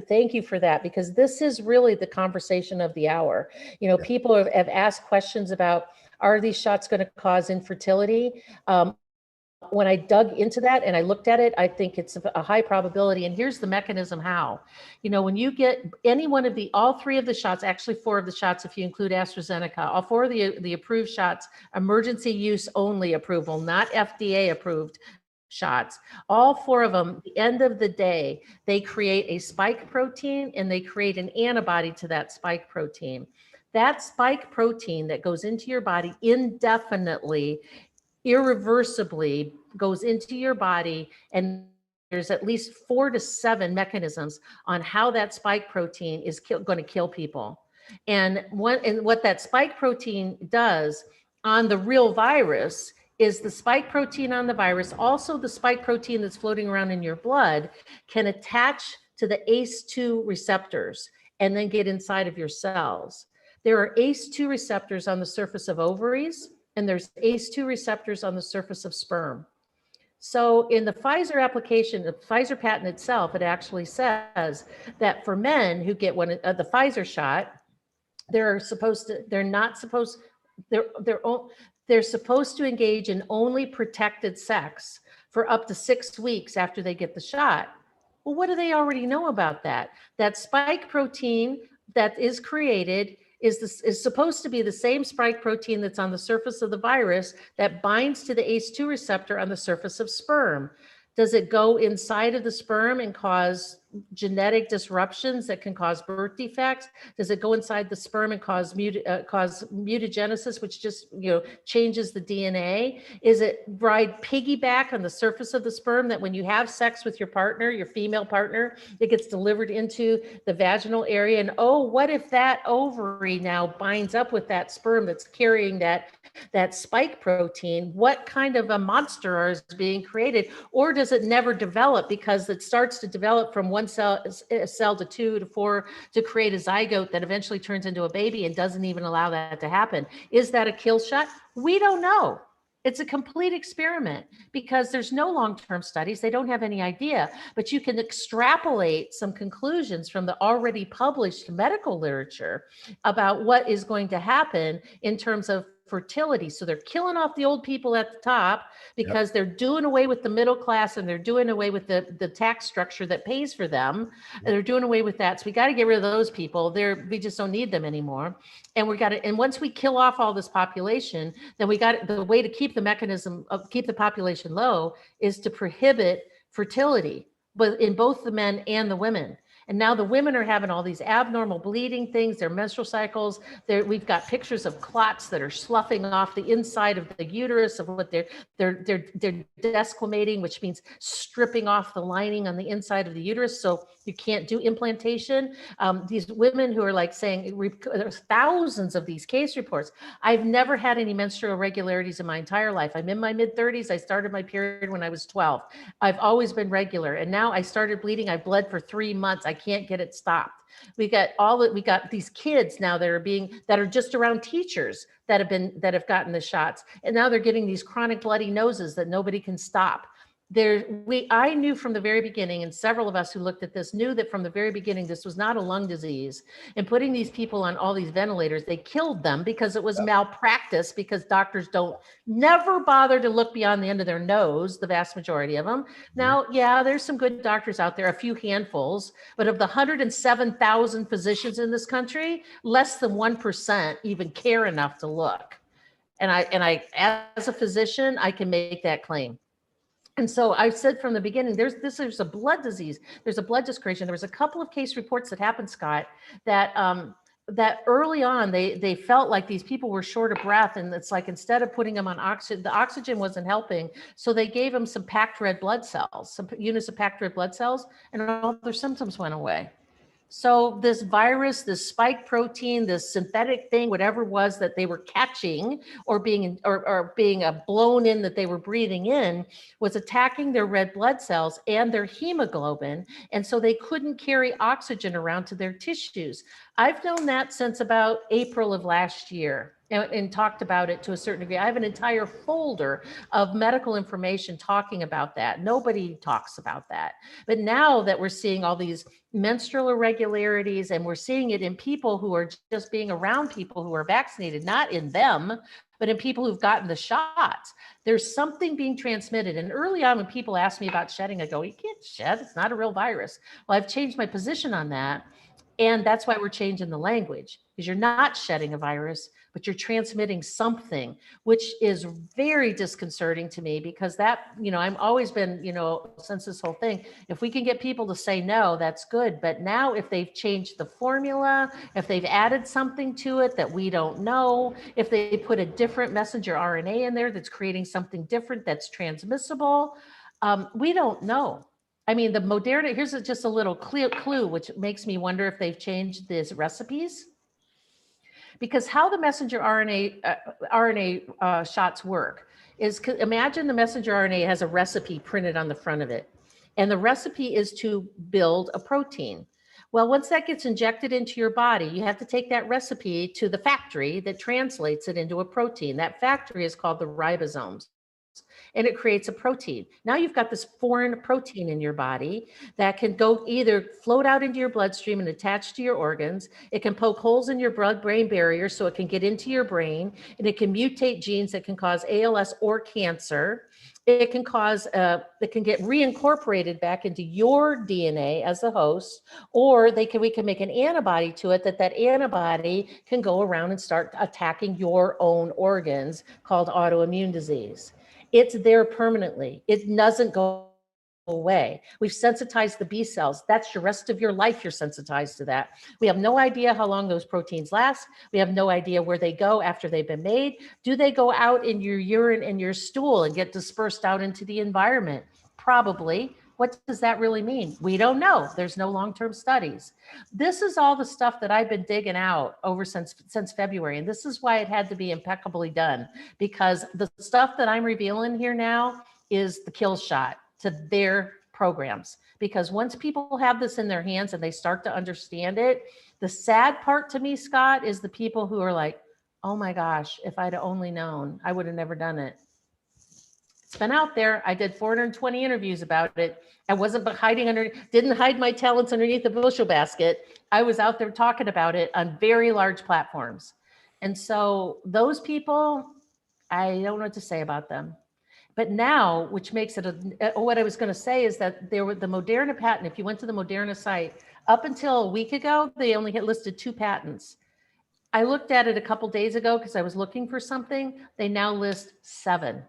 Thank you for that, because this is really the conversation of the hour. People have asked questions about, are these shots going to cause infertility? When I dug into that and I looked at it, I think it's a high probability. And here's the mechanism how. When you get any one of all three of the shots, actually four of the shots, if you include AstraZeneca, all four of the approved shots, emergency use only approval, not FDA approved shots, all four of them, the end of the day, they create a spike protein and they create an antibody to that spike protein. That spike protein that goes into your body indefinitely, irreversibly goes into your body, and there's at least 4 to 7 mechanisms on how that spike protein is going to kill people. And what that spike protein does on the real virus is the spike protein on the virus, also the spike protein that's floating around in your blood, can attach to the ACE2 receptors and then get inside of your cells. There are ACE2 receptors on the surface of ovaries, and there's ACE2 receptors on the surface of sperm. So in the Pfizer application, the Pfizer patent itself, it actually says that for men who get the Pfizer shot, they're supposed to engage in only protected sex for up to 6 weeks after they get the shot. Well, what do they already know about that? That spike protein that is created is supposed to be the same spike protein that's on the surface of the virus that binds to the ACE2 receptor on the surface of sperm. Does it go inside of the sperm and cause genetic disruptions that can cause birth defects? Does it go inside the sperm and cause mutagenesis, which just changes the DNA? Is it ride piggyback on the surface of the sperm that when you have sex with your partner, your female partner, it gets delivered into the vaginal area? And what if that ovary now binds up with that sperm that's carrying that spike protein? What kind of a monster is being created? Or does it never develop because it starts to develop from one cell to 2 to 4 to create a zygote that eventually turns into a baby and doesn't even allow that to happen? Is that a kill shot? We don't know. It's a complete experiment because there's no long-term studies. They don't have any idea, but you can extrapolate some conclusions from the already published medical literature about what is going to happen in terms of fertility. So they're killing off the old people at the top because they're doing away with the middle class, and they're doing away with the tax structure that pays for them. And they're doing away with that. So we got to get rid of those people. We just don't need them anymore. And and once we kill off all this population, then the way to keep the population low is to prohibit fertility, but in both the men and the women. And now the women are having all these abnormal bleeding things, their menstrual cycles. We've got pictures of clots that are sloughing off the inside of the uterus of what they're desquamating, which means stripping off the lining on the inside of the uterus. So you can't do implantation. These women who are saying, there's thousands of these case reports. I've never had any menstrual irregularities in my entire life. I'm in my mid-30s. I started my period when I was 12. I've always been regular. And now I started bleeding. I bled for 3 months. I can't get it stopped. We got these kids now that are just around teachers that have gotten the shots. And now they're getting these chronic bloody noses that nobody can stop. I knew from the very beginning, and several of us who looked at this knew that from the very beginning, this was not a lung disease. And putting these people on all these ventilators, they killed them because it was malpractice, because doctors never bother to look beyond the end of their nose, the vast majority of them. Now, there's some good doctors out there, a few handfuls, but of the 107,000 physicians in this country, less than 1% even care enough to look. And I, as a physician, I can make that claim. And so I said from the beginning, there's a blood disease, there's a blood discretion. There was a couple of case reports that happened, Scott, that early on they felt like these people were short of breath, and it's like instead of putting them on oxygen, the oxygen wasn't helping, so they gave them some packed red blood cells, some units of packed red blood cells, and all their symptoms went away. So this virus, this spike protein, this synthetic thing, whatever it was that they were catching or being blown in that they were breathing in, was attacking their red blood cells and their hemoglobin. And so they couldn't carry oxygen around to their tissues. I've known that since about April of last year. and talked about it to a certain degree. I have an entire folder of medical information talking about that. Nobody talks about that. But now that we're seeing all these menstrual irregularities, and we're seeing it in people who are just being around people who are vaccinated, not in them, but in people who've gotten the shots, there's something being transmitted. And early on, when people ask me about shedding, I go, you can't shed, it's not a real virus. Well, I've changed my position on that. And that's why we're changing the language, because you're not shedding a virus, but you're transmitting something, which is very disconcerting to me, because that, I've always been, since this whole thing, if we can get people to say no, that's good. But now if they've changed the formula, if they've added something to it that we don't know, if they put a different messenger RNA in there that's creating something different that's transmissible, we don't know. I mean, the Moderna, here's just a little clue, which makes me wonder if they've changed these recipes. Because how the messenger RNA shots work is, imagine the messenger RNA has a recipe printed on the front of it. And the recipe is to build a protein. Well, once that gets injected into your body, you have to take that recipe to the factory that translates it into a protein. That factory is called the ribosomes. And it creates a protein. Now you've got this foreign protein in your body that can go either float out into your bloodstream and attach to your organs. It can poke holes in your blood-brain barrier so it can get into your brain, and it can mutate genes that can cause ALS or cancer. It can it can get reincorporated back into your DNA as the host, or we can make an antibody to it that antibody can go around and start attacking your own organs, called autoimmune disease. It's there permanently. It doesn't go away. We've sensitized the B cells. That's the rest of your life. You're sensitized to that. We have no idea how long those proteins last. We have no idea where they go after they've been made. Do they go out in your urine and your stool and get dispersed out into the environment? Probably. What does that really mean? We don't know. There's no long-term studies. This is all the stuff that I've been digging out over since February. And this is why it had to be impeccably done, because the stuff that I'm revealing here now is the kill shot to their programs. Because once people have this in their hands and they start to understand it, the sad part to me, Scott, is the people who are like, oh my gosh, if I'd only known, I would have never done it. It's been out there. I did 420 interviews about it. I wasn't didn't hide my talents underneath the bushel basket. I was out there talking about it on very large platforms. And so those people, I don't know what to say about them. But now, which makes it, what I was going to say is that the Moderna patent, if you went to the Moderna site, up until a week ago, they only had listed 2 patents. I looked at it a couple days ago because I was looking for something. They now list 7.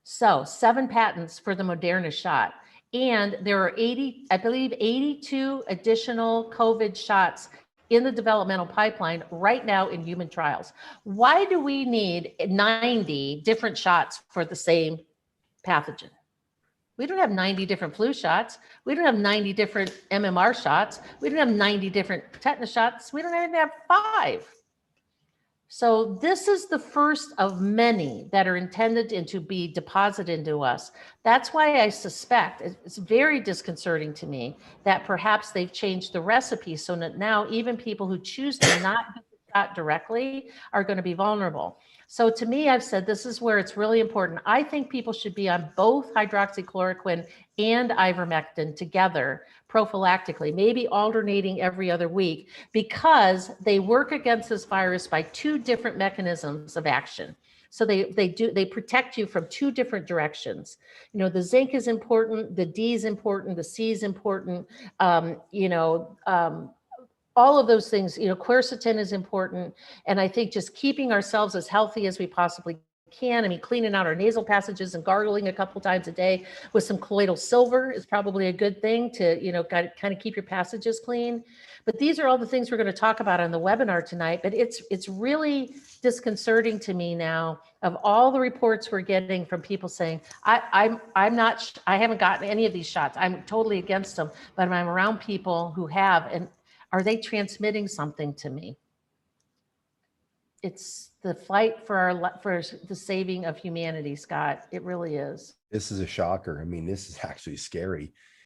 So 7 patents for the Moderna shot. And there are 82 additional COVID shots in the developmental pipeline right now in human trials. Why do we need 90 different shots for the same pathogen? We don't have 90 different flu shots. We don't have 90 different MMR shots. We don't have 90 different tetanus shots. We don't even have 5. So this is the first of many that are intended to be deposited into us. That's why I suspect it's very disconcerting to me that perhaps they've changed the recipe so that now even people who choose to not get the shot directly are going to be vulnerable. So to me, I've said this is where it's really important. I think people should be on both hydroxychloroquine and ivermectin together prophylactically, maybe alternating every other week, because they work against this virus by 2 different mechanisms of action. So they protect you from 2 different directions. The zinc is important, the D is important, the C is important. All of those things, quercetin is important. And I think just keeping ourselves as healthy as we possibly can. I mean, cleaning out our nasal passages and gargling a couple times a day with some colloidal silver is probably a good thing to, kind of keep your passages clean. But these are all the things we're going to talk about on the webinar tonight. But it's really disconcerting to me now, of all the reports we're getting from people saying, I haven't gotten any of these shots. I'm totally against them, but I'm around people who have, and are they transmitting something to me? It's the fight for the saving of humanity, Scott. It really is. This is a shocker. I mean, this is actually scary.